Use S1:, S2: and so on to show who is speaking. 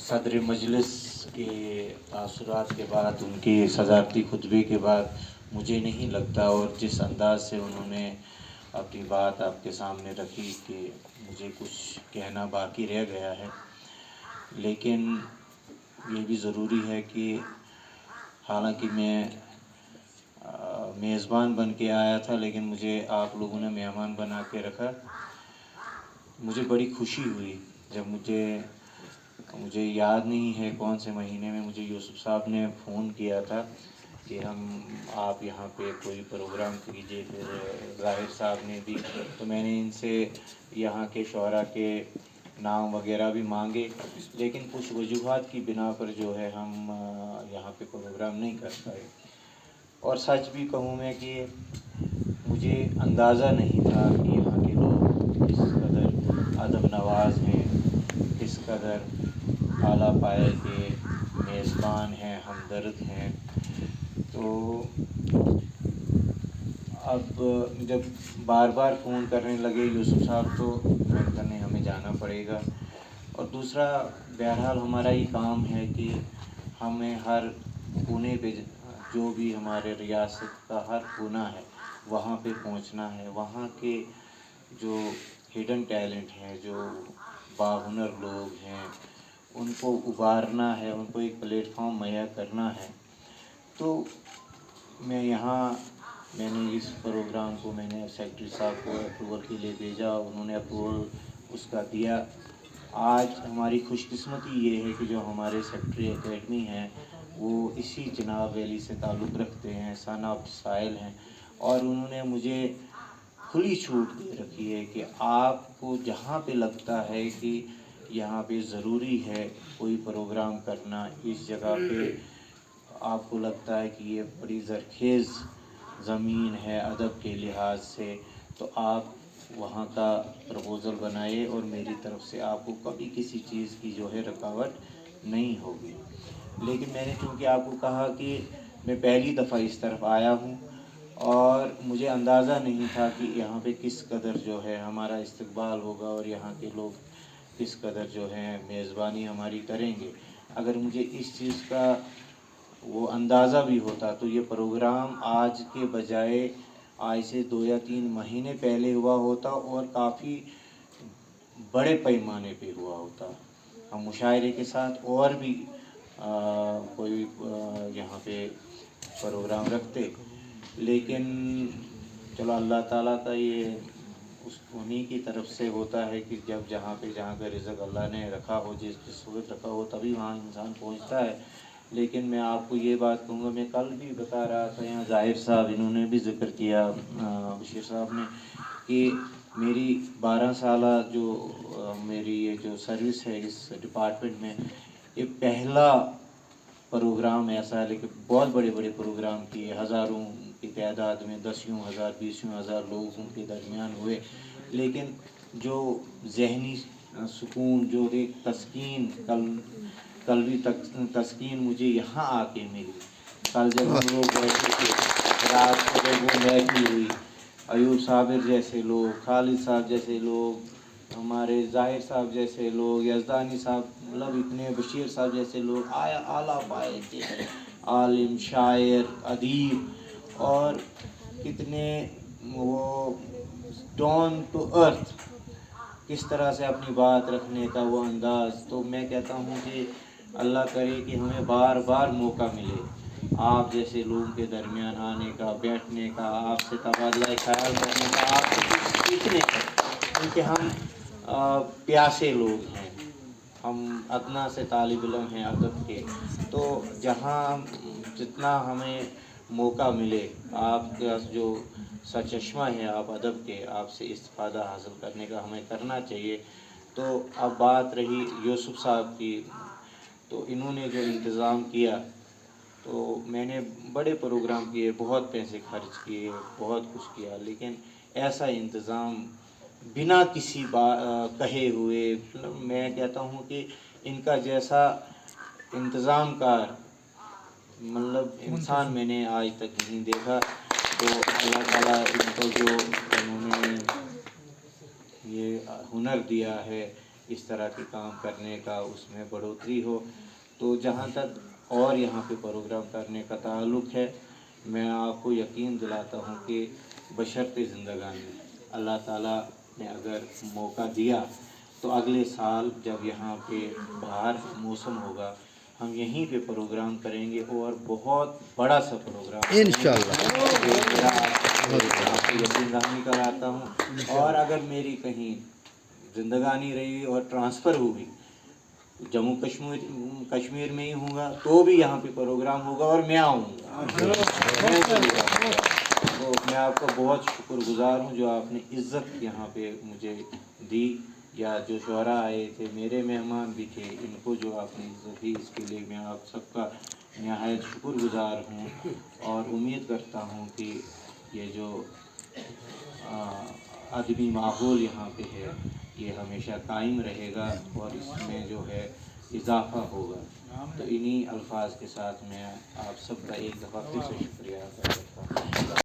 S1: صدر مجلس کے تاثرات کے بعد، ان کے صدارتی خطبے کے بعد مجھے نہیں لگتا، اور جس انداز سے انہوں نے اپنی بات آپ کے سامنے رکھی، کہ مجھے کچھ کہنا باقی رہ گیا ہے. لیکن یہ بھی ضروری ہے کہ حالانکہ میں میزبان بن کے آیا تھا، لیکن مجھے آپ لوگوں نے مہمان بنا کے رکھا. مجھے بڑی خوشی ہوئی جب مجھے یاد نہیں ہے کون سے مہینے میں مجھے یوسف صاحب نے فون کیا تھا کہ آپ یہاں پہ کوئی پروگرام کیجیے. پھر ظاہر صاحب نے بھی، تو میں نے ان سے یہاں کے شعراء کے نام وغیرہ بھی مانگے، لیکن کچھ وجوہات کی بنا پر جو ہے ہم یہاں پہ پروگرام نہیں کر پائے. اور سچ بھی کہوں میں کہ مجھے اندازہ نہیں تھا کہ یہاں کے لوگ کس قدر ادب نواز ہیں، کس قدر اعلیٰ پائے کے میزبان ہیں، ہمدرد ہیں. تو اب جب بار بار فون کرنے لگے یوسف صاحب، تو میں نے کہا نہیں، ہمیں جانا پڑے گا. اور دوسرا، بہرحال ہمارا یہ کام ہے کہ ہمیں ہر کونے پہ، جو بھی ہمارے ریاست کا ہر کونا ہے وہاں پہ پہنچنا ہے. وہاں کے جو ہڈن ٹیلنٹ ہیں، جو باہنر لوگ ہیں، ان کو ابھارنا ہے، ان کو ایک پلیٹ فارم مہیا کرنا ہے. تو میں نے اس پروگرام کو، میں نے سیکرٹری صاحب کو اپروول کے لیے بھیجا، انہوں نے اپروول اس کا دیا. آج ہماری خوش قسمتی یہ ہے کہ جو ہمارے سیکرٹری اکیڈمی ہیں وہ اسی جناب ویلی سے تعلق رکھتے ہیں، ثنا سائل ہیں، اور انہوں نے مجھے کھلی چھوٹ دے رکھی ہے کہ آپ کو جہاں پہ لگتا ہے کہ یہاں پہ ضروری ہے کوئی پروگرام کرنا، اس جگہ پہ آپ کو لگتا ہے کہ یہ بڑی زرخیز زمین ہے ادب کے لحاظ سے، تو آپ وہاں کا پروپوزل بنائے، اور میری طرف سے آپ کو کبھی کسی چیز کی جو ہے رکاوٹ نہیں ہوگی. لیکن میں نے چونکہ آپ کو کہا کہ میں پہلی دفعہ اس طرف آیا ہوں، اور مجھے اندازہ نہیں تھا کہ یہاں پہ کس قدر جو ہے ہمارا استقبال ہوگا، اور یہاں کے لوگ کس قدر جو ہے میزبانی ہماری کریں گے. اگر مجھے اس چیز کا وہ اندازہ بھی ہوتا تو یہ پروگرام آج کے بجائے آج سے 2 یا 3 مہینے پہلے ہوا ہوتا، اور کافی بڑے پیمانے پہ ہوا ہوتا. ہم مشاعرے کے ساتھ اور بھی کوئی یہاں پہ پروگرام رکھتے. لیکن چلو، اللہ تعالیٰ کا یہ انہی کی طرف سے ہوتا ہے کہ جہاں کا رزق اللہ نے رکھا ہو، جس وقت رکھا ہو، تبھی وہاں انسان پہنچتا ہے. لیکن میں آپ کو یہ بات کہوں گا، میں کل بھی بتا رہا تھا، یہاں ظاہر صاحب انہوں نے بھی ذکر کیا، بشیر صاحب نے، کہ میری 12 سالہ میری یہ جو سروس ہے اس ڈپارٹمنٹ میں، یہ پہلا پروگرام ایسا ہے. لیکن بہت بڑے بڑے پروگرام کیے، ہزاروں کی تعداد میں، 10 ہزار 20 ہزار لوگوں کے درمیان ہوئے. لیکن جو ذہنی سکون، جو ایک تسکین، کل بھی تسکین مجھے یہاں آ کے ملی. کل جب ہم لوگ بیٹھے تھے، رات کو جب وہ محفل ہوئی، ایوب صابر جیسے لوگ، خالد صاحب جیسے لوگ، ہمارے ظاہر صاحب جیسے لوگ، یزدانی صاحب، مطلب اتنے، بشیر صاحب جیسے لوگ، اعلیٰ پائے کے عالم، شاعر، ادیب، اور کتنے وہ ڈاؤن ٹو ارتھ، کس طرح سے اپنی بات رکھنے کا وہ انداز. تو میں کہتا ہوں کہ اللہ کرے کہ ہمیں بار بار موقع ملے آپ جیسے لوگوں کے درمیان آنے کا، بیٹھنے کا، آپ سے تبادلہ خیال کرنے کا، آپ سے کچھ سیکھنے کا. کیونکہ ہم پیاسے لوگ ہیں، ہم ادنیٰ سے طالب علم ہیں ادب کے. تو جتنا ہمیں موقع ملے، آپ کا جو سرچشمہ ہے آپ ادب کے، آپ سے استفادہ حاصل کرنے کا ہمیں کرنا چاہیے. تو اب بات رہی یوسف صاحب کی، تو انہوں نے جو انتظام کیا، تو میں نے بڑے پروگرام کیے، بہت پیسے خرچ کیے، بہت کچھ کیا، لیکن ایسا انتظام بنا کسی کہے ہوئے، میں کہتا ہوں کہ ان کا جیسا انتظام کار مطلب انسان میں نے آج تک نہیں دیکھا. تو اللہ تعالیٰ ان کو جو انہوں نے یہ ہنر دیا ہے اس طرح کے کام کرنے کا اس میں بڑھوتری ہو۔ تو جہاں تک اور یہاں پہ پروگرام کرنے کا تعلق ہے، میں آپ کو یقین دلاتا ہوں کہ بشرط زندگانی اللہ تعالیٰ نے اگر موقع دیا تو اگلے سال جب یہاں پہ باہر موسم ہوگا ہم یہیں پہ پروگرام کریں گے، اور بہت بڑا سا پروگرام
S2: انشاءاللہ۔
S1: میرا آپ کو یقین دہانی کراتا ہوں۔ اور اگر میری کہیں زندگانی رہی اور ٹرانسفر ہوئی جموں کشمیر میں ہی ہوں گا تو بھی یہاں پہ پروگرام ہوگا اور میں آؤں گا۔ تو میں آپ کا بہت شکر گزار ہوں جو آپ نے عزت یہاں پہ مجھے دی، یا جو شعراء آئے تھے میرے مہمان بھی تھے، ان کو جو آپ نے عزت دی اس کے لیے میں آپ سب کا نہایت شکر گزار ہوں، اور امید کرتا ہوں کہ یہ جو ادبی ماحول یہاں پہ ہے یہ ہمیشہ قائم رہے گا اور اس میں جو ہے اضافہ ہوگا۔ تو انہی الفاظ کے ساتھ میں آپ سب کا ایک دفعہ پھر سے شکریہ ادا کرتا ہوں۔